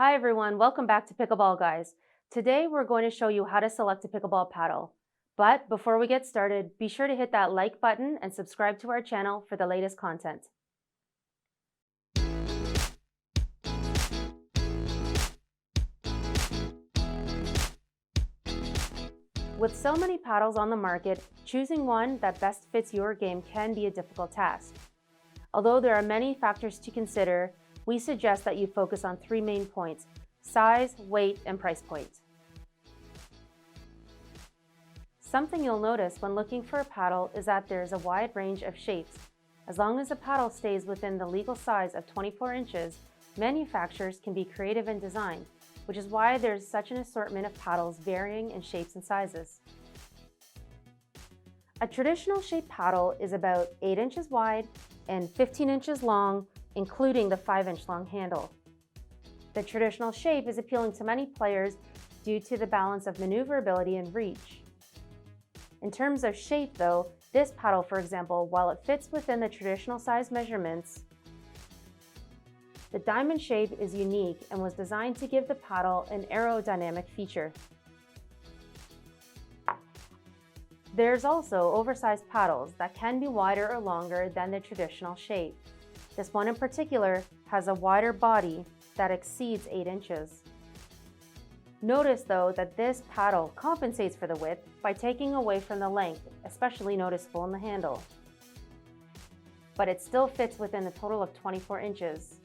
Hi everyone, welcome back to Pickleball Guys. Today we're going to show you how to select a pickleball paddle. But before we get started, be sure to hit that like button and subscribe to our channel for the latest content. With so many paddles on the market, choosing one that best fits your game can be a difficult task. Although there are many factors to consider, we suggest that you focus on three main points: size, weight, and price point. Something you'll notice when looking for a paddle is that there's a wide range of shapes. As long as a paddle stays within the legal size of 24 inches, manufacturers can be creative in design, which is why there's such an assortment of paddles varying in shapes and sizes. A traditional shaped paddle is about 8 inches wide and 15 inches long, including the 5-inch long handle. The traditional shape is appealing to many players due to the balance of maneuverability and reach. In terms of shape though, this paddle, for example, while it fits within the traditional size measurements, the diamond shape is unique and was designed to give the paddle an aerodynamic feature. There's also oversized paddles that can be wider or longer than the traditional shape. This one in particular has a wider body that exceeds 8 inches. Notice though that this paddle compensates for the width by taking away from the length, especially noticeable in the handle. But it still fits within a total of 24 inches.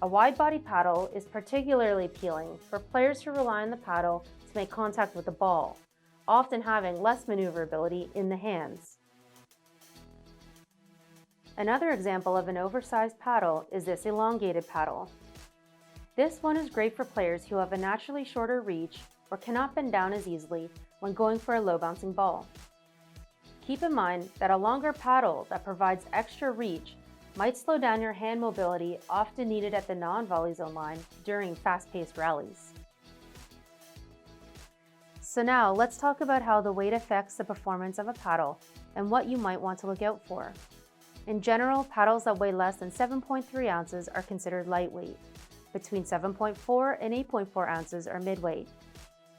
A wide body paddle is particularly appealing for players who rely on the paddle to make contact with the ball, often having less maneuverability in the hands. Another example of an oversized paddle is this elongated paddle. This one is great for players who have a naturally shorter reach or cannot bend down as easily when going for a low bouncing ball. Keep in mind that a longer paddle that provides extra reach might slow down your hand mobility often needed at the non-volley zone line during fast-paced rallies. So now let's talk about how the weight affects the performance of a paddle and what you might want to look out for. In general, paddles that weigh less than 7.3 ounces are considered lightweight. Between 7.4 and 8.4 ounces are midweight.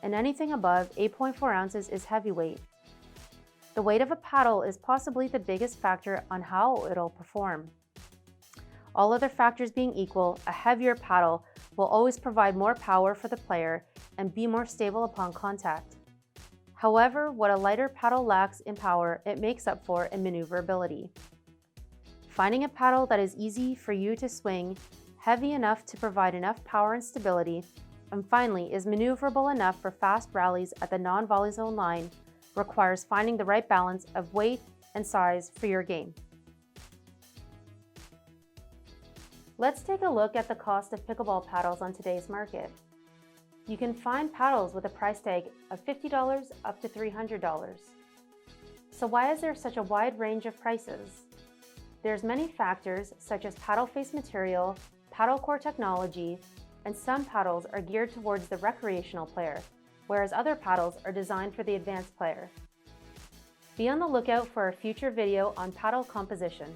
And anything above 8.4 ounces is heavyweight. The weight of a paddle is possibly the biggest factor on how it'll perform. All other factors being equal, a heavier paddle will always provide more power for the player and be more stable upon contact. However, what a lighter paddle lacks in power, it makes up for in maneuverability. Finding a paddle that is easy for you to swing, heavy enough to provide enough power and stability, and finally is maneuverable enough for fast rallies at the non-volley zone line requires finding the right balance of weight and size for your game. Let's take a look at the cost of pickleball paddles on today's market. You can find paddles with a price tag of $50 up to $300. So why is there such a wide range of prices? There's many factors such as paddle face material, paddle core technology, and some paddles are geared towards the recreational player, whereas other paddles are designed for the advanced player. Be on the lookout for a future video on paddle composition.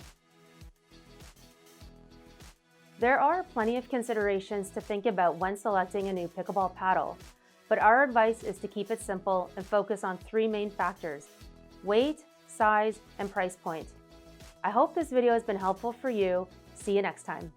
There are plenty of considerations to think about when selecting a new pickleball paddle, but our advice is to keep it simple and focus on three main factors: weight, size, and price point. I hope this video has been helpful for you. See you next time.